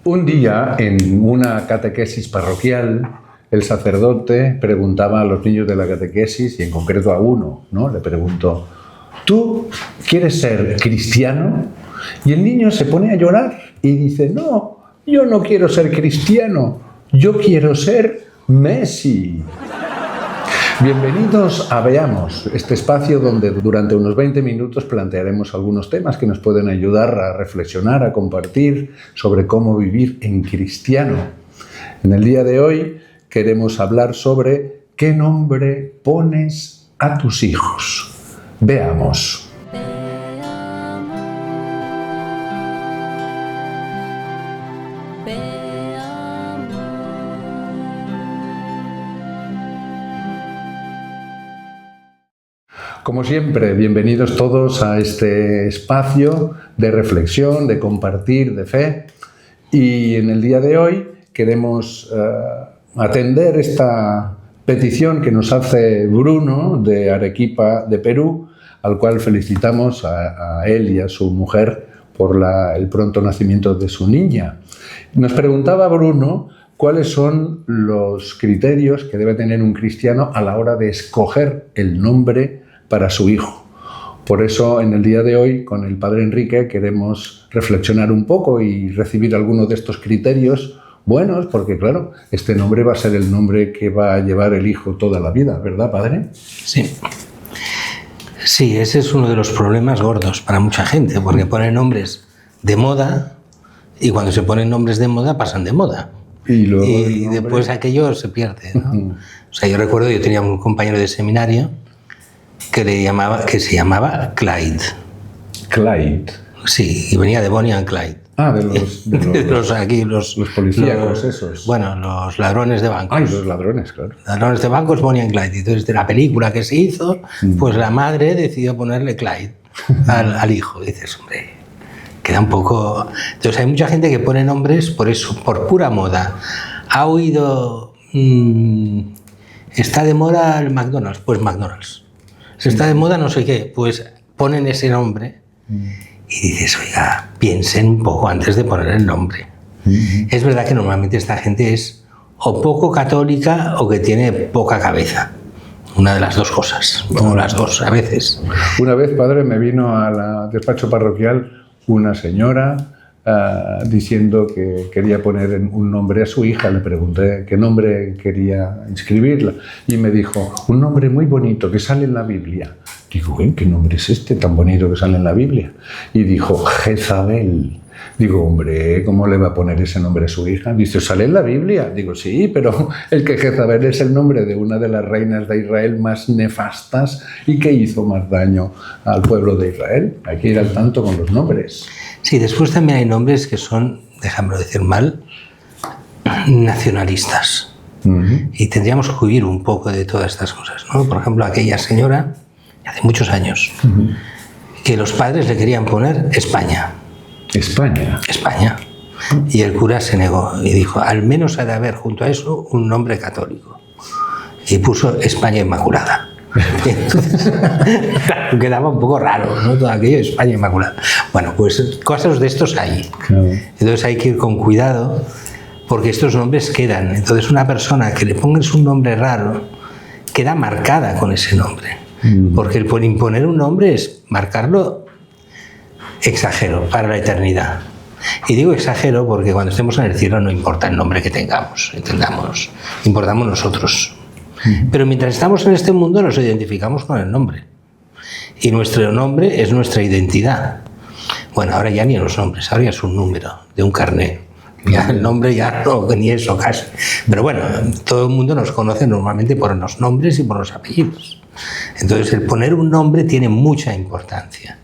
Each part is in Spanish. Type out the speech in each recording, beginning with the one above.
Un día, en una catequesis parroquial, el sacerdote preguntaba a los niños de la catequesis, y en concreto a uno, ¿no? Le preguntó: ¿tú quieres ser cristiano? Y el niño se pone a llorar y dice: no, yo no quiero ser cristiano, yo quiero ser Messi. Bienvenidos a Veamos, este espacio donde durante unos 20 minutos plantearemos algunos temas que nos pueden ayudar a reflexionar, a compartir sobre cómo vivir en cristiano. En el día de hoy queremos hablar sobre ¿qué nombre pones a tus hijos? Veamos. Como siempre, bienvenidos todos a este espacio de reflexión, de compartir, de fe. Y en el día de hoy queremos atender esta petición que nos hace Bruno de Arequipa, de Perú, al cual felicitamos a él y a su mujer por el pronto nacimiento de su niña. Nos preguntaba Bruno cuáles son los criterios que debe tener un cristiano a la hora de escoger el nombre para su hijo. Por eso, en el día de hoy, con el Padre Enrique, queremos reflexionar un poco y recibir algunos de estos criterios buenos, porque claro, este nombre va a ser el nombre que va a llevar el hijo toda la vida, ¿verdad, Padre? Sí. Sí, ese es uno de los problemas gordos para mucha gente, porque ponen nombres de moda y cuando se ponen nombres de moda pasan de moda. Y después aquello se pierde, ¿no? O sea, yo recuerdo, yo tenía un compañero de seminario que se llamaba Clyde. Clyde. Sí, y venía de Bonnie and Clyde. Ah, de los policíacos esos. Bueno, los ladrones de bancos. Ay, los ladrones, claro. Ladrones de bancos, Bonnie and Clyde. Entonces, de la película que se hizo, pues la madre decidió ponerle Clyde al hijo. Y dices, hombre, queda un poco... Entonces, hay mucha gente que pone nombres por eso, por pura moda. Ha oído... está de moda el McDonald's, pues McDonald's. Si está de moda no sé qué, pues ponen ese nombre y dices, oiga, piensen un poco antes de poner el nombre. Es verdad que normalmente esta gente es o poco católica o que tiene poca cabeza. Una de las dos cosas, o las dos a veces. Una vez, Padre, me vino al despacho parroquial una señora diciendo que quería poner un nombre a su hija. Le pregunté qué nombre quería inscribirla y me dijo, un nombre muy bonito que sale en la Biblia. Digo, ¿qué nombre es este tan bonito que sale en la Biblia? Y dijo, Jezabel. Digo, hombre, ¿cómo le va a poner ese nombre a su hija? Dice, ¿sale en la Biblia? Digo, sí, pero el que Jezabel es el nombre de una de las reinas de Israel más nefastas y que hizo más daño al pueblo de Israel. Hay que ir al tanto con los nombres. Sí, después también hay nombres que son, déjamelo decir mal, nacionalistas. Y tendríamos que huir un poco de todas estas cosas, ¿no? Por ejemplo, aquella señora, hace muchos años, que los padres le querían poner España. España. España. Y el cura se negó y dijo, al menos ha de haber junto a eso un nombre católico. Y puso España Inmaculada. Entonces, quedaba un poco raro, ¿no? Todo aquello, España Inmaculada. Bueno, pues cosas de estos hay. Claro. Entonces hay que ir con cuidado porque estos nombres quedan. Entonces una persona que le pongas un nombre raro queda marcada con ese nombre. Porque el por imponer un nombre es marcarlo, exagero, para la eternidad. Y digo exagero porque cuando estemos en el cielo no importa el nombre que tengamos, entendamos, importamos nosotros. Pero mientras estamos en este mundo nos identificamos con el nombre. Y nuestro nombre es nuestra identidad. Bueno, ahora ya ni los nombres, ahora ya es un número de un carnet. Ya el nombre ya no, ni eso casi. Pero bueno, todo el mundo nos conoce normalmente por los nombres y por los apellidos. Entonces el poner un nombre tiene mucha importancia.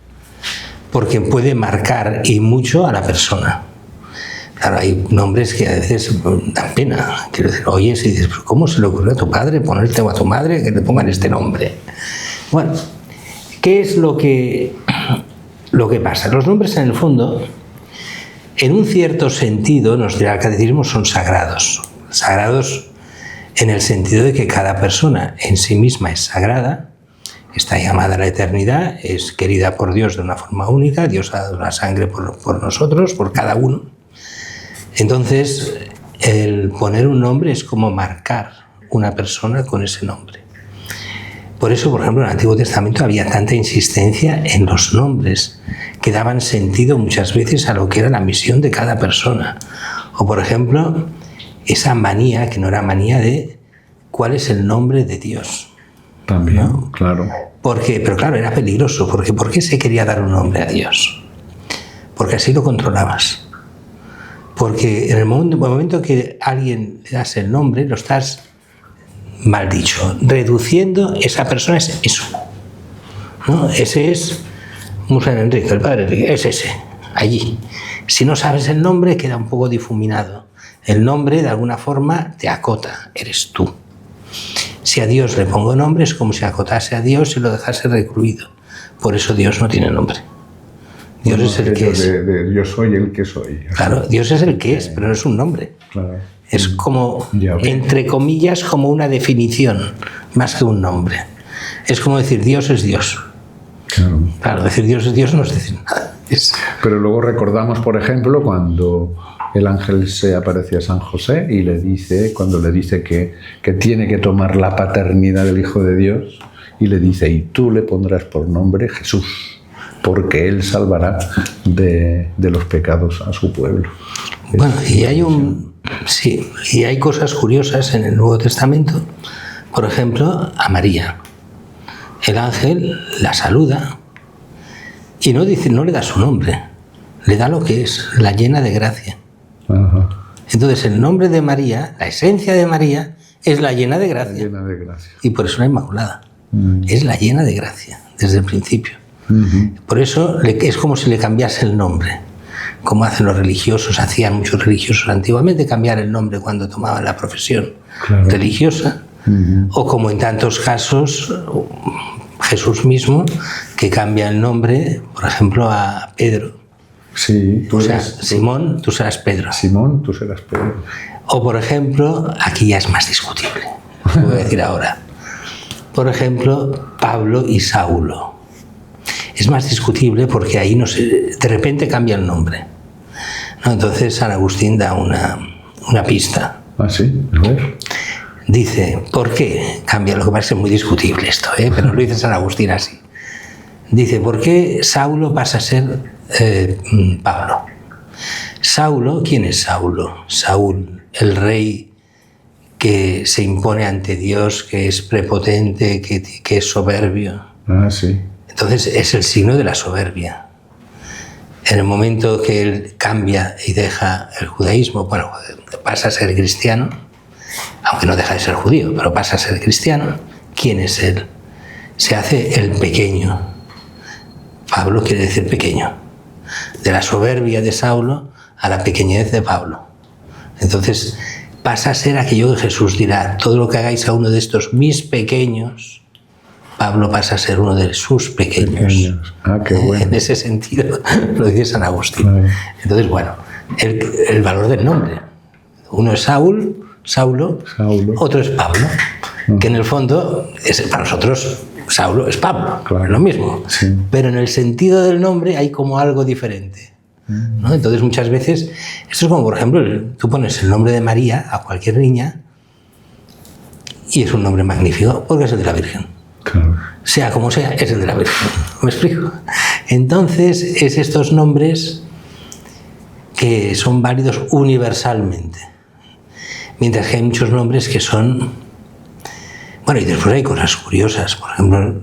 Porque puede marcar y mucho a la persona. Claro, hay nombres que a veces dan pena. Quiero decir, oyes y dices, ¿cómo se le ocurrió a tu padre ponerte o a tu madre que te pongan este nombre? Bueno, ¿qué es lo que pasa? Los nombres, en el fondo, en un cierto sentido, nos dirá el catecismo, son sagrados. Sagrados en el sentido de que cada persona en sí misma es sagrada, está llamada a la eternidad, es querida por Dios de una forma única, Dios ha dado la sangre por nosotros, por cada uno. Entonces, el poner un nombre es como marcar una persona con ese nombre. Por eso, por ejemplo, en el Antiguo Testamento había tanta insistencia en los nombres que daban sentido muchas veces a lo que era la misión de cada persona. O, por ejemplo, esa manía, que no era manía de cuál es el nombre de Dios. También, ¿no? Claro. Pero claro, era peligroso, porque ¿por qué se quería dar un nombre a Dios? Porque así lo controlabas. Porque en el momento que alguien le das el nombre, lo estás, mal dicho, reduciendo, esa persona es eso, ¿no? Ese es San Enrique, el padre Enrique, es ese, allí. Si no sabes el nombre, queda un poco difuminado. El nombre, de alguna forma, te acota, eres tú. Si a Dios le pongo nombre, es como si acotase a Dios y lo dejase recluido. Por eso Dios no tiene nombre. Dios es el que es. Yo soy el que soy. Claro, Dios es el que es, pero no es un nombre. Claro. Es como, entre comillas, como una definición, más que un nombre. Es como decir Dios es Dios. Claro, decir Dios es Dios no es decir nada. Pero luego recordamos, por ejemplo, cuando el ángel se aparece a San José y le dice, cuando le dice que tiene que tomar la paternidad del Hijo de Dios, y le dice, y tú le pondrás por nombre Jesús, porque él salvará de los pecados a su pueblo. Bueno, y hay cosas curiosas en el Nuevo Testamento. Por ejemplo, a María. El ángel la saluda y no le da su nombre, le da lo que es, la llena de gracia. Ajá. Entonces el nombre de María, la esencia de María, es la llena de gracia. La llena de gracia. Y por eso la Inmaculada. Es la llena de gracia, desde el principio. Por eso es como si le cambiase el nombre, como hacen los religiosos, hacían muchos religiosos antiguamente, cambiar el nombre cuando tomaban la profesión religiosa, o como en tantos casos Jesús mismo, que cambia el nombre, por ejemplo, a Pedro. Sí, Simón, tú serás Pedro. Simón, tú serás Pedro. O, por ejemplo, aquí ya es más discutible, lo voy a decir ahora. Por ejemplo, Pablo y Saulo. Es más discutible porque ahí de repente cambia el nombre, ¿no? Entonces San Agustín da una pista. Ah, sí, a ver. Dice, ¿por qué cambia? Lo que pasa es que es muy discutible esto, pero lo dice San Agustín así. Dice, ¿por qué Saulo pasa a ser Pablo? Saulo, ¿quién es Saulo? Saúl, el rey que se impone ante Dios, que es prepotente, que es soberbio. Ah, sí. Entonces es el signo de la soberbia. En el momento que él cambia y deja el judaísmo, bueno, pasa a ser cristiano, aunque no deja de ser judío, pero pasa a ser cristiano, ¿quién es él? Se hace el pequeño. Pablo quiere decir pequeño. De la soberbia de Saulo a la pequeñez de Pablo. Entonces pasa a ser aquello que Jesús dirá, todo lo que hagáis a uno de estos mis pequeños, Pablo pasa a ser uno de sus pequeños. Ah, qué bueno. En ese sentido lo dice San Agustín. Claro. Entonces, bueno, el valor del nombre. Uno es Saulo, otro es Pablo, que en el fondo, para nosotros, Saulo es Pablo, claro. Es lo mismo. Sí. Pero en el sentido del nombre hay como algo diferente, ¿no? Entonces, muchas veces, esto es como, por ejemplo, tú pones el nombre de María a cualquier niña y es un nombre magnífico porque es el de la Virgen. Claro. Sea como sea, es el de la Virgen. ¿Me explico? Entonces, es estos nombres que son válidos universalmente. Mientras que hay muchos nombres que son... Bueno, y después hay cosas curiosas. Por ejemplo,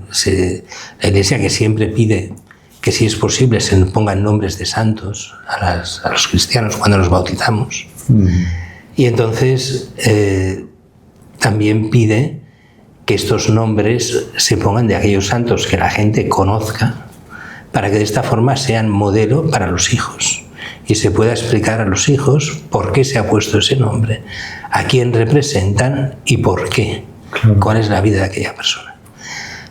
la Iglesia que siempre pide que, si es posible, se pongan nombres de santos a los cristianos cuando los bautizamos. Y entonces también pide que estos nombres se pongan de aquellos santos que la gente conozca, para que de esta forma sean modelo para los hijos y se pueda explicar a los hijos por qué se ha puesto ese nombre, a quién representan y por qué, claro. Cuál es la vida de aquella persona.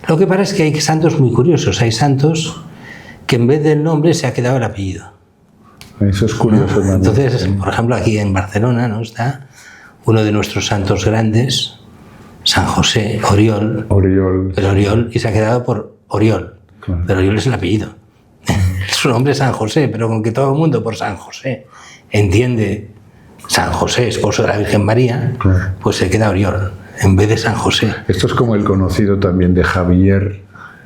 Lo que pasa es que hay santos muy curiosos, hay santos que en vez del nombre se ha quedado el apellido. Eso es curioso, ¿no? Entonces, por ejemplo, aquí en Barcelona, ¿no?, está uno de nuestros santos grandes, San José, Oriol. Pero Oriol, y se ha quedado por Oriol. Claro. Pero Oriol es el apellido. Su nombre es San José, pero con que todo el mundo por San José entiende San José, esposo de la Virgen María, claro, pues se queda Oriol, en vez de San José. Esto es como el conocido también de Javier.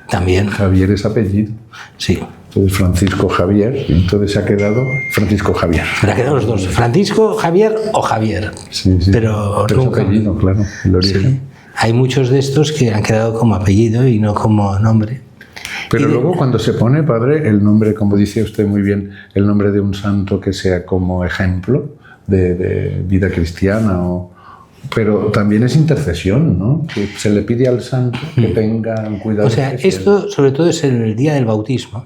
También. Javier es apellido. Sí. Entonces Francisco Javier, y entonces se ha quedado Francisco Javier. Pero ha quedado los dos, Francisco Javier o Javier. Sí, sí. Pero es nunca. apellido, claro, el origen. Sí. Hay muchos de estos que han quedado como apellido y no como nombre. Pero luego cuando se pone, padre, el nombre, como dice usted muy bien, el nombre de un santo que sea como ejemplo de vida cristiana, pero también es intercesión, ¿no? Que se le pide al santo que tenga cuidado. O sea, esto sobre todo es en el día del bautismo.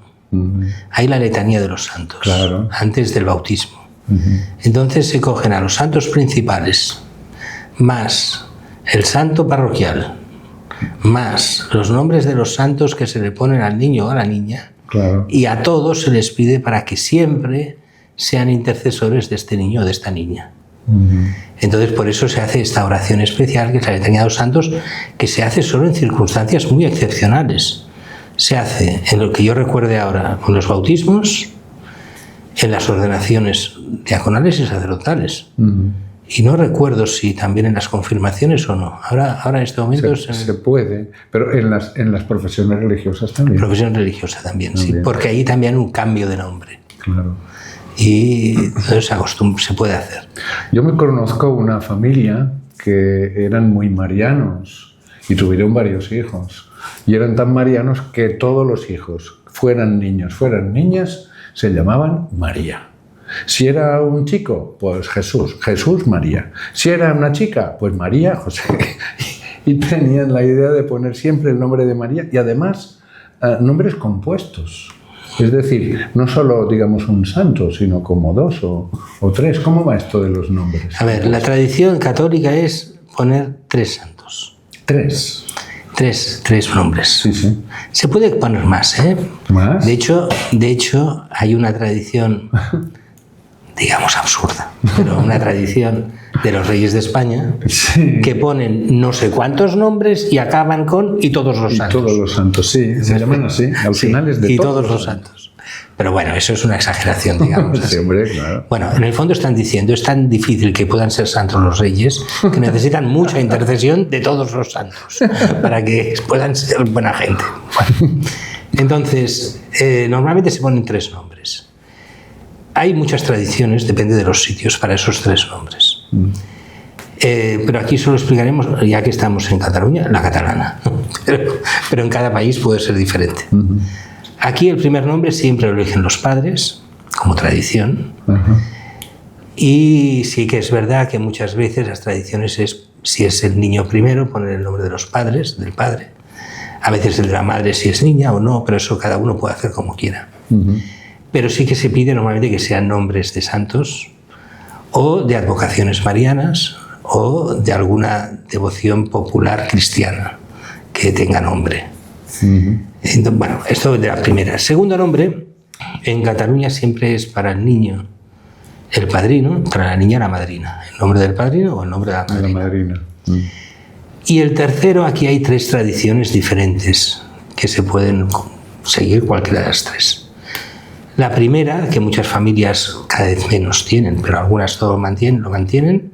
Hay la letanía de los santos, claro, antes del bautismo. Entonces se cogen a los santos principales, más el santo parroquial, más los nombres de los santos que se le ponen al niño o a la niña, claro, y a todos se les pide para que siempre sean intercesores de este niño o de esta niña. Entonces por eso se hace esta oración especial, que es la letanía de los santos, que se hace solo en circunstancias muy excepcionales. Se hace, en lo que yo recuerde ahora, con los bautismos, en las ordenaciones diaconales y sacerdotales. Y no recuerdo si también en las confirmaciones o no. Ahora en este momento... Se puede, pero en las profesiones religiosas también. Profesión religiosa también, sí, porque ahí también hay un cambio de nombre. Claro. Y entonces se puede hacer. Yo me conozco una familia que eran muy marianos y tuvieron varios hijos. Y eran tan marianos que todos los hijos, fueran niños, fueran niñas, se llamaban María. Si era un chico, pues Jesús, Jesús María. Si era una chica, pues María José. Y tenían la idea de poner siempre el nombre de María y además nombres compuestos. Es decir, no solo, digamos, un santo, sino como dos o tres. ¿Cómo va esto de los nombres? A ver, la tradición católica es poner 3 santos. Tres nombres. Sí, sí. Se puede poner más, ¿eh? ¿Más? De hecho, hay una tradición, digamos, absurda, pero una tradición de los reyes de España, sí, que ponen no sé cuántos nombres y acaban con y todos los santos. Todos los santos, sí, se llaman así. Al final es de y todos los santos. Pero bueno, eso es una exageración, digamos. Sí, hombre, claro. Bueno, en el fondo están diciendo, es tan difícil que puedan ser santos los reyes, que necesitan mucha intercesión de todos los santos para que puedan ser buena gente. Bueno, entonces, normalmente se ponen 3 nombres. Hay muchas tradiciones, depende de los sitios, para esos 3 nombres. Pero aquí solo explicaremos, ya que estamos en Cataluña, la catalana. Pero en cada país puede ser diferente. Aquí el primer nombre siempre lo eligen los padres, como tradición. Y sí que es verdad que muchas veces las tradiciones es, si es el niño primero, poner el nombre de los padres, del padre. A veces el de la madre si es niña o no, pero eso cada uno puede hacer como quiera. Pero sí que se pide normalmente que sean nombres de santos o de advocaciones marianas o de alguna devoción popular cristiana que tenga nombre. Entonces, bueno, esto de la primera. El segundo nombre, en Cataluña siempre es para el niño el padrino, para la niña la madrina. El nombre del padrino o el nombre de la madrina. Y el tercero, aquí hay 3 tradiciones diferentes que se pueden seguir cualquiera de las 3. La primera, que muchas familias cada vez menos tienen, pero algunas lo mantienen.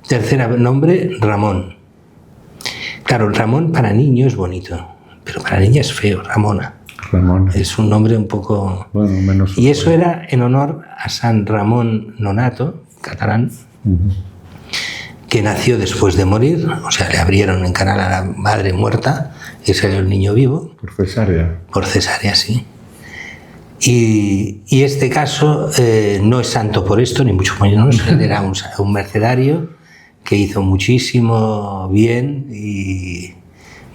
Tercera nombre, Ramón. Claro, Ramón para niño es bonito, pero para niña es feo, Ramona. Ramón. Es un nombre un poco... Bueno, menos... Y eso era en honor a San Ramón Nonato, catalán, que nació después de morir, o sea, le abrieron en canal a la madre muerta y salió el niño vivo. Por cesárea. Por cesárea, sí. Y este caso no es santo por esto, ni mucho menos. Él era un mercedario que hizo muchísimo bien y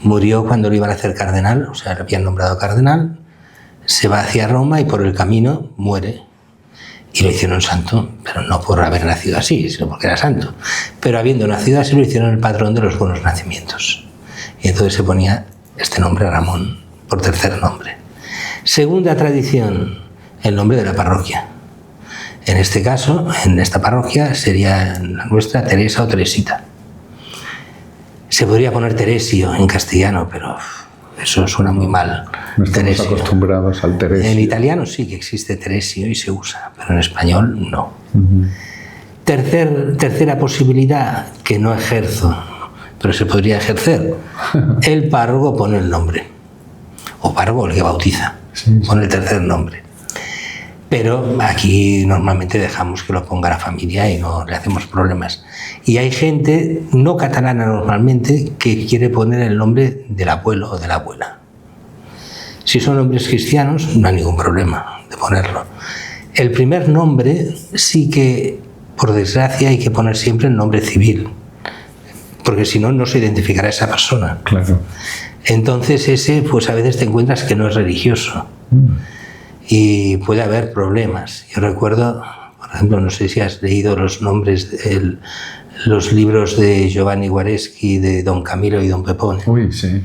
murió cuando lo iban a hacer cardenal, o sea, le habían nombrado cardenal, se va hacia Roma y por el camino muere. Y lo hicieron santo, pero no por haber nacido así, sino porque era santo. Pero habiendo nacido así, lo hicieron el patrón de los buenos nacimientos. Y entonces se ponía este nombre Ramón, por tercer nombre. Segunda tradición, el nombre de la parroquia. En este caso, en esta parroquia, sería la nuestra Teresa o Teresita. Se podría poner Teresio en castellano, pero eso suena muy mal. No estamos acostumbrados al Teresio. En italiano sí que existe Teresio y se usa, pero en español no. Tercera posibilidad, que no ejerzo, pero se podría ejercer. El párroco pone el nombre, o párroco el que bautiza, pone el tercer nombre. Pero aquí normalmente dejamos que lo ponga la familia y no le hacemos problemas. Y hay gente no catalana normalmente que quiere poner el nombre del abuelo o de la abuela. Si son nombres cristianos, no hay ningún problema de ponerlo. El primer nombre sí que, por desgracia, hay que poner siempre el nombre civil, porque si no, no se identificará esa persona. Claro. Entonces ese, pues a veces te encuentras que no es religioso. Y puede haber problemas. Yo recuerdo, por ejemplo, no sé si has leído los nombres, los libros de Giovanni Guareschi, de Don Camilo y Don Pepone. Uy, sí.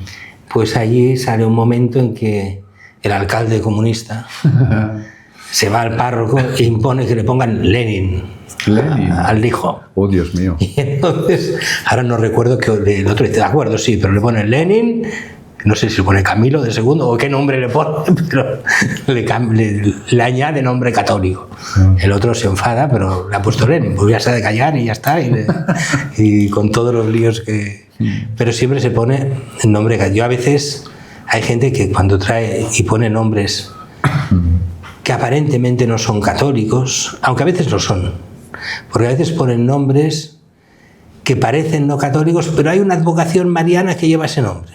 Pues allí sale un momento en que el alcalde comunista se va al párroco e impone que le pongan Lenin al hijo. Oh, Dios mío. Y entonces, ahora no recuerdo que el otro dice, de acuerdo, sí, pero le ponen Lenin, no sé si le pone Camilo de segundo o qué nombre le pone, pero le añade nombre católico. El otro se enfada, pero le ha puesto Lenin, pues ya se ha de callar y ya está, y con todos los líos que... Pero siempre se pone el nombre católico. Yo a veces, hay gente que cuando trae y pone nombres que aparentemente no son católicos, aunque a veces lo son, porque a veces ponen nombres que parecen no católicos, pero hay una advocación mariana que lleva ese nombre,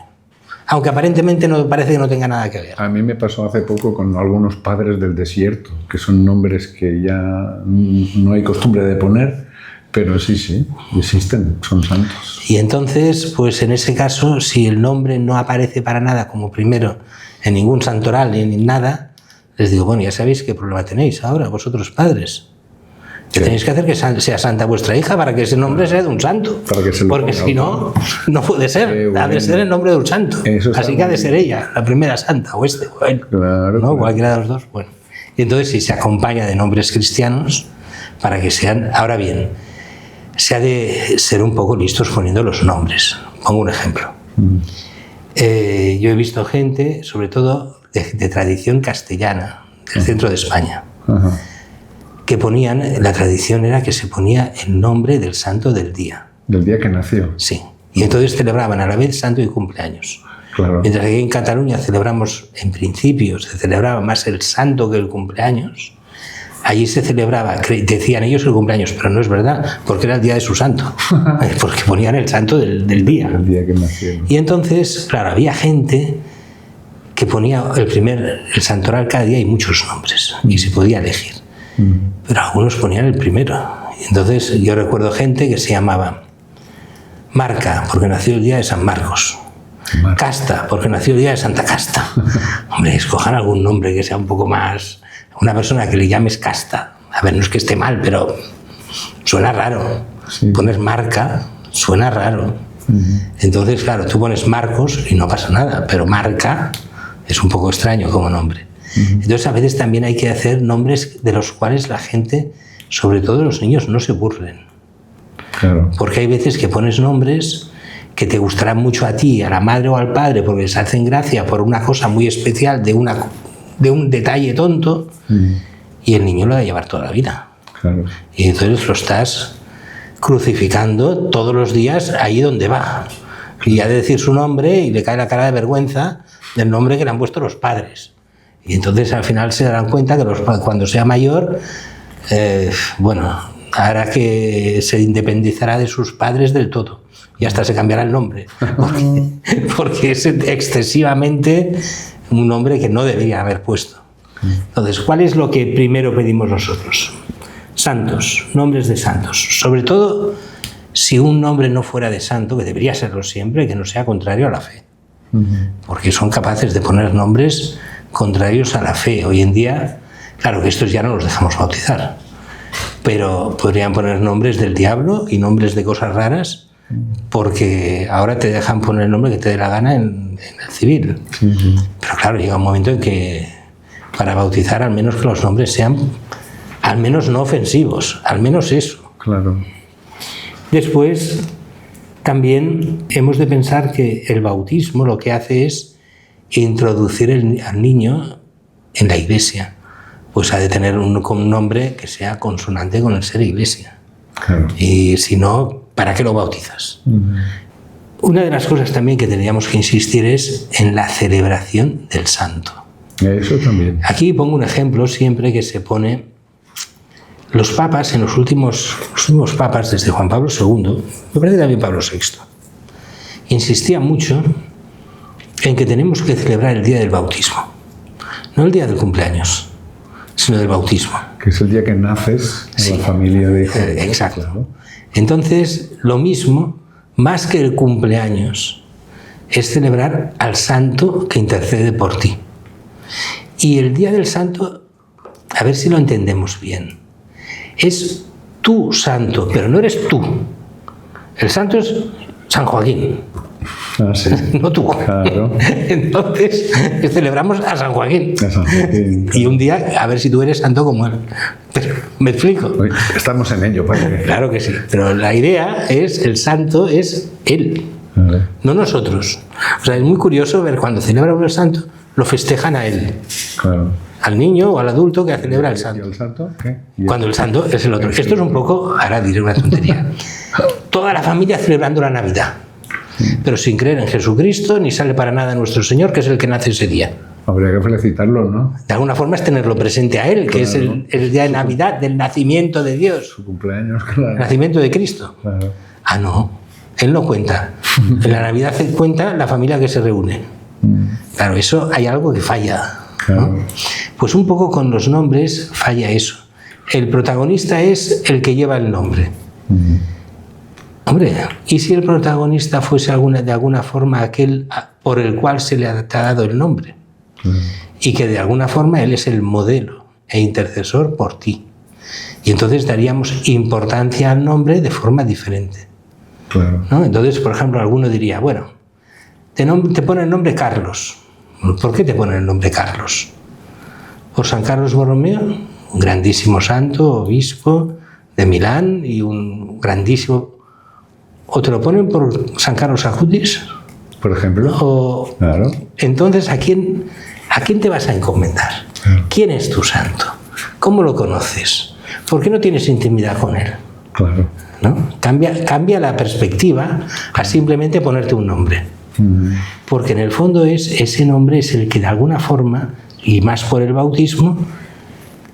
aunque aparentemente no parece que no tenga nada que ver. A mí me pasó hace poco con algunos padres del desierto, que son nombres que ya no hay costumbre de poner, pero sí, existen, son santos. Y entonces, pues en ese caso, si el nombre no aparece para nada como primero en ningún santoral ni en nada, les digo, bueno, ya sabéis qué problema tenéis ahora, vosotros padres. Que tenéis que hacer que sea santa vuestra hija para que ese nombre sea de un santo. Porque si no, no puede ser. Ha de ser el nombre de un santo. Así que ha de ser ella, la primera santa, o este, o él. Claro, ¿no? Cualquiera de los dos. Bueno. Y entonces, si se acompaña de nombres cristianos, para que sean... Ahora bien, se ha de ser un poco listos poniendo los nombres. Pongo un ejemplo. Yo he visto gente, sobre todo de tradición castellana, del centro de España, que ponían, la tradición era que se ponía el nombre del santo del día. ¿Del día que nació? Sí. Y entonces celebraban a la vez santo y cumpleaños. Claro. Mientras que aquí en Cataluña celebramos, en principio, se celebraba más el santo que el cumpleaños. Allí se celebraba, decían ellos el cumpleaños, pero no es verdad, porque era el día de su santo, porque ponían el santo del día. El día que nació. Y entonces, claro, había gente que ponía el santoral cada día, hay muchos nombres, y se podía elegir. Pero algunos ponían el primero. Entonces yo recuerdo gente que se llamaba Marca, porque nació el día de San Marcos. Casta, porque nació el día de Santa Casta. Hombre, escojan algún nombre que sea un poco más... Una persona que le llames Casta. A ver, no es que esté mal, pero suena raro. Sí. Pones Marca, suena raro. Entonces, claro, tú pones Marcos y no pasa nada, pero Marca es un poco extraño como nombre. Entonces, a veces también hay que hacer nombres de los cuales la gente, sobre todo los niños, no se burlen. Claro. Porque hay veces que pones nombres que te gustarán mucho a ti, a la madre o al padre, porque les hacen gracia por una cosa muy especial, de un detalle tonto, y el niño lo va a llevar toda la vida. Claro. Y entonces lo estás crucificando todos los días ahí donde va. Y ha de decir su nombre y le cae la cara de vergüenza del nombre que le han puesto los padres. Y entonces al final se darán cuenta que cuando sea mayor, hará que se independizará de sus padres del todo. Y hasta se cambiará el nombre. Porque es excesivamente un nombre que no debería haber puesto. Entonces, ¿cuál es lo que primero pedimos nosotros? Santos, nombres de santos. Sobre todo, si un nombre no fuera de santo, que debería serlo siempre, que no sea contrario a la fe. Porque son capaces de poner nombres contrarios a la fe. Hoy en día, claro que estos ya no los dejamos bautizar, pero podrían poner nombres del diablo y nombres de cosas raras, porque ahora te dejan poner el nombre que te dé la gana en el civil. Pero claro, llega un momento en que para bautizar al menos que los nombres sean al menos no ofensivos, al menos eso. Claro. Después, también hemos de pensar que el bautismo lo que hace es introducir al niño en la iglesia. Pues ha de tener un nombre que sea consonante con el ser iglesia. Claro. Y si no, ¿para qué lo bautizas? Una de las cosas también que tendríamos que insistir es en la celebración del santo. Eso también. Aquí pongo un ejemplo siempre que se pone. Los papas, en los últimos papas, desde Juan Pablo II, me parece también Pablo VI, insistían mucho en que tenemos que celebrar el día del bautismo. No el día del cumpleaños, sino del bautismo. Que es el día que naces en la familia de hijos. Exacto. Claro. Entonces, lo mismo, más que el cumpleaños, es celebrar al santo que intercede por ti. Y el día del santo, a ver si lo entendemos bien, es tu santo, pero no eres tú. El santo es San Joaquín. Ah, sí. No tú. Claro. Entonces, celebramos a San Joaquín. A San Joaquín, claro. Y un día, a ver si tú eres santo como él. Pero, ¿me explico? Estamos en ello, padre. Claro que sí. Pero la idea es, el santo es él, no nosotros. O sea, es muy curioso ver cuando celebra uno el santo, lo festejan a él. Claro. Al niño o al adulto que celebra el santo. ¿Y el santo? ¿Qué? Cuando el santo es el otro. Esto es un poco, ahora diré una tontería, toda la familia celebrando la Navidad, pero sin creer en Jesucristo, ni sale para nada nuestro Señor, que es el que nace ese día. Habría que felicitarlo, ¿no? De alguna forma es tenerlo presente a Él, que es el día de Navidad del nacimiento de Dios, Su cumpleaños, claro. el nacimiento de Cristo. Claro. Ah, no, Él no cuenta. En la Navidad cuenta la familia que se reúne. Claro, eso hay algo que falla, ¿no? Claro. Pues un poco con los nombres falla eso. El protagonista es el que lleva el nombre. Hombre, ¿y si el protagonista fuese de alguna forma aquel por el cual se le ha dado el nombre? Y que de alguna forma él es el modelo e intercesor por ti. Y entonces daríamos importancia al nombre de forma diferente. Claro. ¿No? Entonces, por ejemplo, alguno diría, bueno, te pone el nombre Carlos. ¿Por qué te pone el nombre Carlos? Por San Carlos Borromeo, un grandísimo santo, obispo de Milán y un grandísimo... ¿O te lo ponen por San Carlos Acutis? Por ejemplo. O... Claro. Entonces, ¿a quién te vas a encomendar? Claro. ¿Quién es tu santo? ¿Cómo lo conoces? ¿Por qué no tienes intimidad con él? Claro. ¿No? Cambia la perspectiva a simplemente ponerte un nombre. Porque en el fondo ese nombre es el que de alguna forma, y más por el bautismo,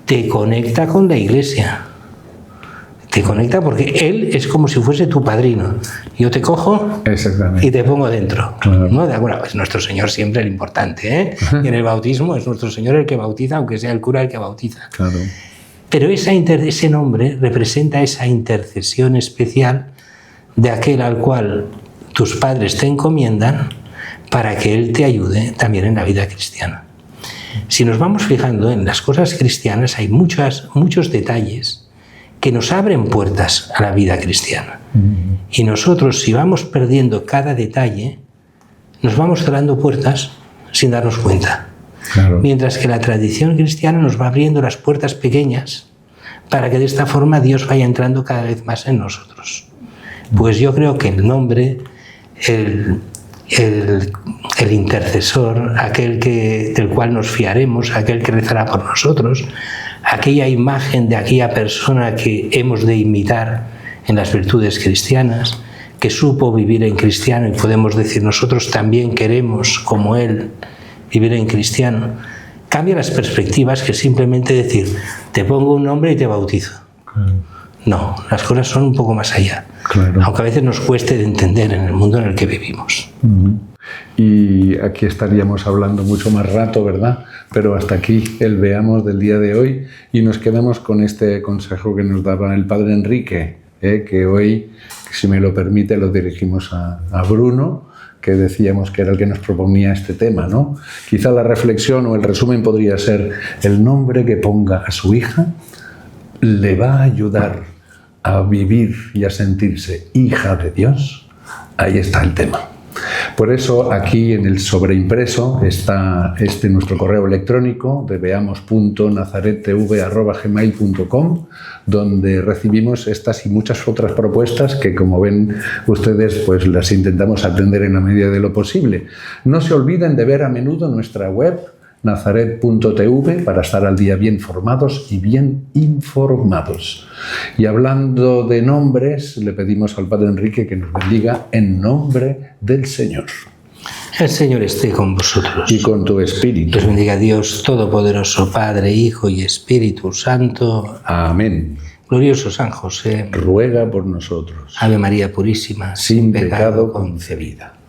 te conecta con la Iglesia. Te conecta porque Él es como si fuese tu padrino. Yo te cojo Exactamente. y te pongo dentro. Claro. ¿No? De alguna, es nuestro Señor siempre el importante, ¿eh? Y en el bautismo es nuestro Señor el que bautiza, aunque sea el cura el que bautiza. Claro. Pero ese nombre representa esa intercesión especial de aquel al cual tus padres te encomiendan para que Él te ayude también en la vida cristiana. Si nos vamos fijando en las cosas cristianas, hay muchos detalles que nos abren puertas a la vida cristiana. Y nosotros, si vamos perdiendo cada detalle, nos vamos cerrando puertas sin darnos cuenta. Claro. Mientras que la tradición cristiana nos va abriendo las puertas pequeñas para que de esta forma Dios vaya entrando cada vez más en nosotros. Pues yo creo que el nombre, el intercesor, aquel del cual nos fiaremos, aquel que rezará por nosotros, aquella imagen de aquella persona que hemos de imitar en las virtudes cristianas, que supo vivir en cristiano y podemos decir nosotros también queremos, como él, vivir en cristiano, cambia las perspectivas que simplemente decir te pongo un nombre y te bautizo. Claro. No, las cosas son un poco más allá. Claro. Aunque a veces nos cueste de entender en el mundo en el que vivimos. Y aquí estaríamos hablando mucho más rato, ¿verdad? Pero hasta aquí el Veamos del día de hoy y nos quedamos con este consejo que nos daba el padre Enrique, que hoy, si me lo permite, lo dirigimos a Bruno, que decíamos que era el que nos proponía este tema, ¿no? Quizá la reflexión o el resumen podría ser: el nombre que ponga a su hija le va a ayudar a vivir y a sentirse hija de Dios. Ahí está el tema. Por eso aquí en el sobreimpreso está nuestro correo electrónico de veamos.nazarettv@gmail.com, donde recibimos estas y muchas otras propuestas que, como ven ustedes, pues las intentamos atender en la medida de lo posible. No se olviden de ver a menudo nuestra web nazaret.tv para estar al día bien formados y bien informados. Y hablando de nombres, le pedimos al Padre Enrique que nos bendiga en nombre del Señor. El Señor esté con vosotros. Y con tu espíritu. Os bendiga Dios Todopoderoso, Padre, Hijo y Espíritu Santo. Amén. Glorioso San José, ruega por nosotros. Ave María Purísima, sin pecado concebida.